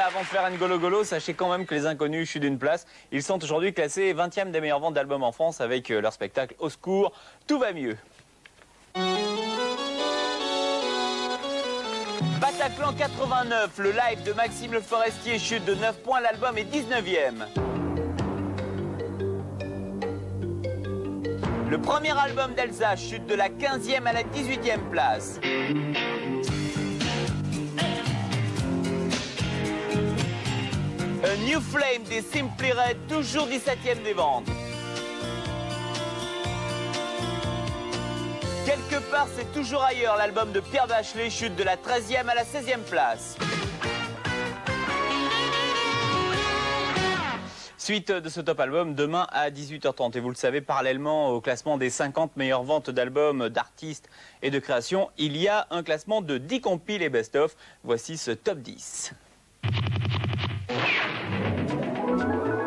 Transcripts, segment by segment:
avant de faire un golo, sachez quand même que les Inconnus chutent d'une place. Ils sont aujourd'hui classés 20e des meilleures ventes d'albums en France avec leur spectacle Au secours, tout va mieux. Bataclan 89, le live de Maxime Le Forestier chute de 9 points, l'album est 19e. Le premier album d'Elsa chute de la 15e à la 18e place. A New Flame des Simply Red, toujours 17e des ventes. Quelque part, c'est toujours ailleurs, l'album de Pierre Bachelet chute de la 13e à la 16e place. Suite de ce top album, demain à 18h30. Et vous le savez, parallèlement au classement des 50 meilleures ventes d'albums, d'artistes et de créations, il y a un classement de 10 compiles et best-of. Voici ce top 10.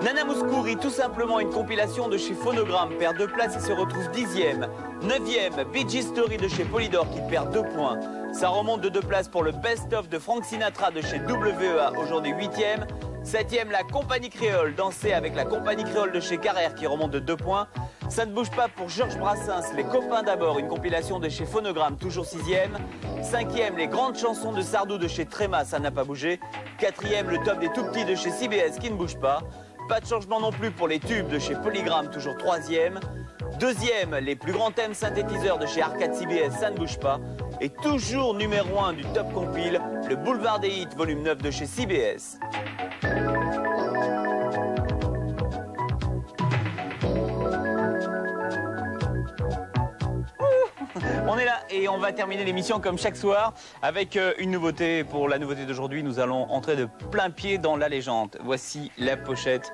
Nana Mouskouri, tout simplement une compilation de chez Phonogramme, perd 2 places et se retrouve 10e. 9e, Bee Gees Story de chez Polydor qui perd 2 points. Ça remonte de 2 places pour le best-of de Frank Sinatra de chez WEA, aujourd'hui 8e. 7e, la Compagnie Créole, Danser avec la Compagnie Créole de chez Carrère qui remonte de 2 points. Ça ne bouge pas pour Georges Brassens, Les Copains d'abord, une compilation de chez Phonogramme, toujours 6e. 5e, les grandes chansons de Sardou de chez Tréma, ça n'a pas bougé. 4e, le top des tout petits de chez CBS qui ne bouge pas. Pas de changement non plus pour les tubes de chez Polygram, toujours 3e. 2e, les plus grands thèmes synthétiseurs de chez Arcade CBS, ça ne bouge pas. Et toujours numéro 1 du top compile, le Boulevard des Hits, volume 9 de chez CBS. On est là et on va terminer l'émission comme chaque soir avec une nouveauté. Pour la nouveauté d'aujourd'hui, nous allons entrer de plein pied dans la légende. Voici la pochette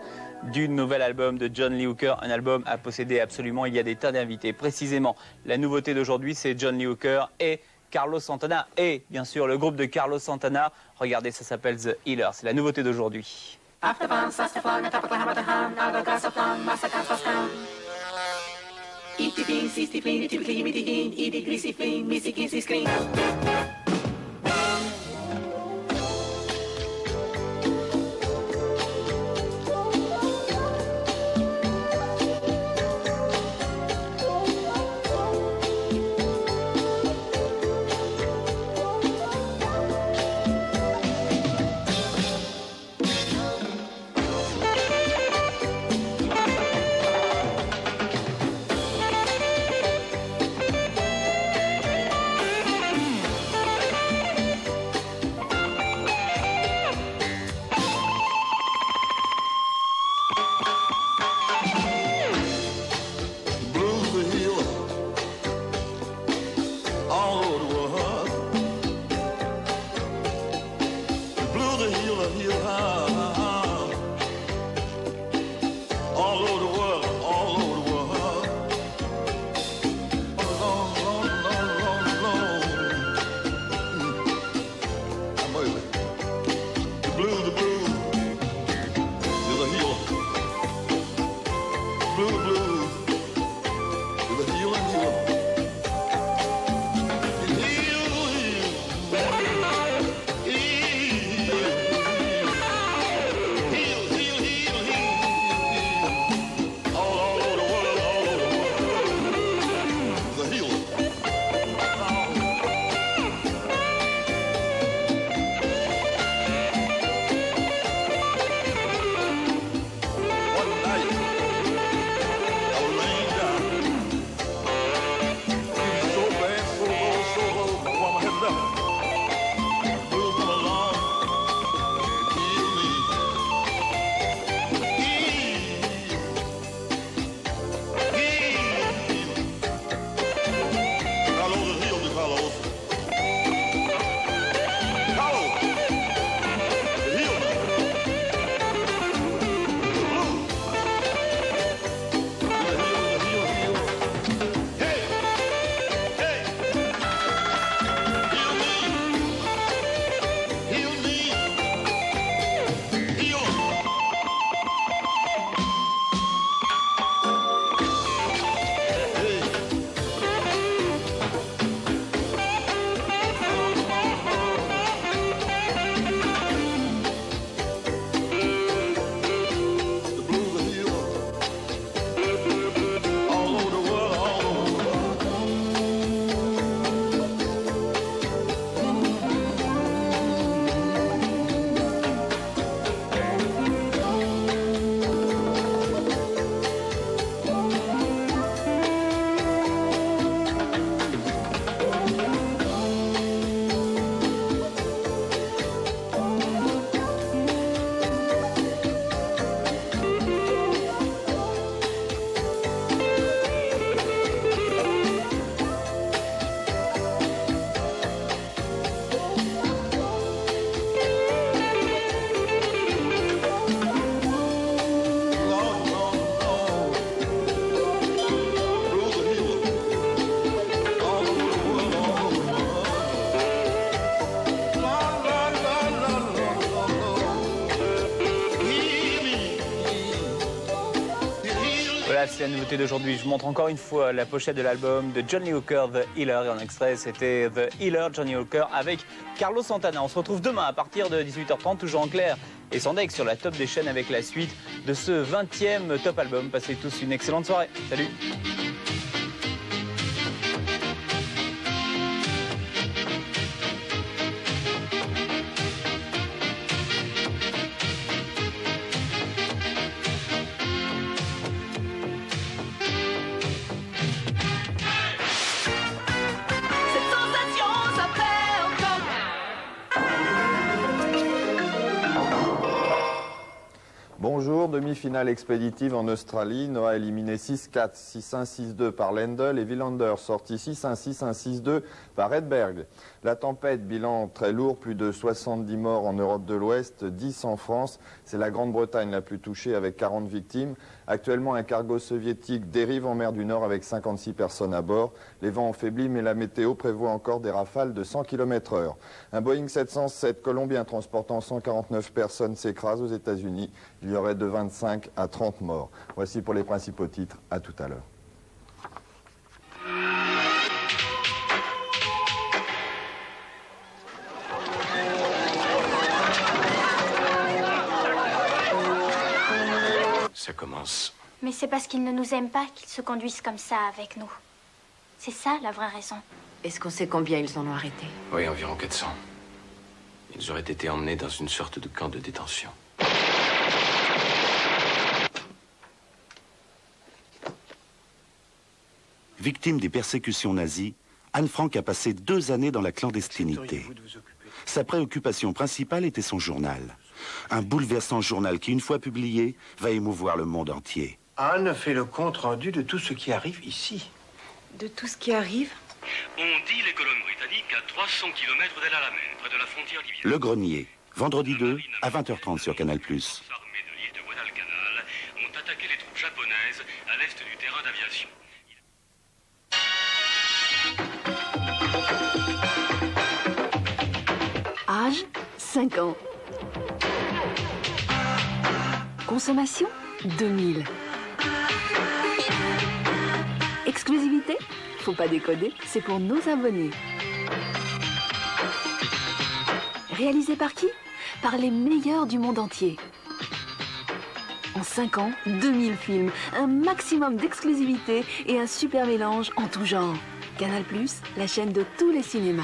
du nouvel album de John Lee Hooker, un album à posséder absolument. Il y a des tas d'invités. Précisément, la nouveauté d'aujourd'hui, c'est John Lee Hooker et Carlos Santana et bien sûr le groupe de Carlos Santana. Regardez, ça s'appelle The Healer. C'est la nouveauté d'aujourd'hui. Eat the bean, see the bean, typically me the hin, eat the greasy flame, missy kinsey scream. c'est la nouveauté d'aujourd'hui. Je vous montre encore une fois la pochette de l'album de Johnny Hooker, The Healer. Et en extrait, c'était The Healer, Johnny Hooker, avec Carlos Santana. On se retrouve demain à partir de 18h30, toujours en clair et Sandex sur la top des chaînes avec la suite de ce 20e top album. Passez tous une excellente soirée. Salut! Bonjour, demi-finale expéditive en Australie. Noah éliminé 6-4, 6-1, 6-2 par Lendl et Wilander sorti 6-1, 6-1, 6-2 par Edberg. La tempête, bilan très lourd, plus de 70 morts en Europe de l'Ouest, 10 en France. C'est la Grande-Bretagne la plus touchée avec 40 victimes. Actuellement, un cargo soviétique dérive en mer du Nord avec 56 personnes à bord. Les vents ont faibli, mais la météo prévoit encore des rafales de 100 km/h. Un Boeing 707 colombien transportant 149 personnes s'écrase aux États-Unis. Il y aurait de 25 à 30 morts. Voici pour les principaux titres. À tout à l'heure. Ça commence. Mais c'est parce qu'ils ne nous aiment pas qu'ils se conduisent comme ça avec nous. C'est ça la vraie raison. Est-ce qu'on sait combien ils en ont arrêté? Oui, environ 400. Ils auraient été emmenés dans une sorte de camp de détention. Victime des persécutions nazies, Anne Frank a passé 2 années dans la clandestinité. Sa préoccupation principale était son journal. Un bouleversant journal qui, une fois publié, va émouvoir le monde entier. Anne fait le compte-rendu de tout ce qui arrive ici. De tout ce qui arrive? On dit les colonnes britanniques à 300 km d'El Alamein, près de la frontière libyenne. Le Grenier, vendredi 2 à 20h30 sur Canal+. Les forces armées de l'île de Guadalcanal ont attaqué les troupes japonaises à l'est du terrain d'aviation. Âge, 5 ans. Consommation, 2000. Exclusivité? Faut pas décoder, c'est pour nos abonnés. Réalisé par qui? Par les meilleurs du monde entier. En 5 ans, 2000 films, un maximum d'exclusivité et un super mélange en tout genre. Canal+, la chaîne de tous les cinémas.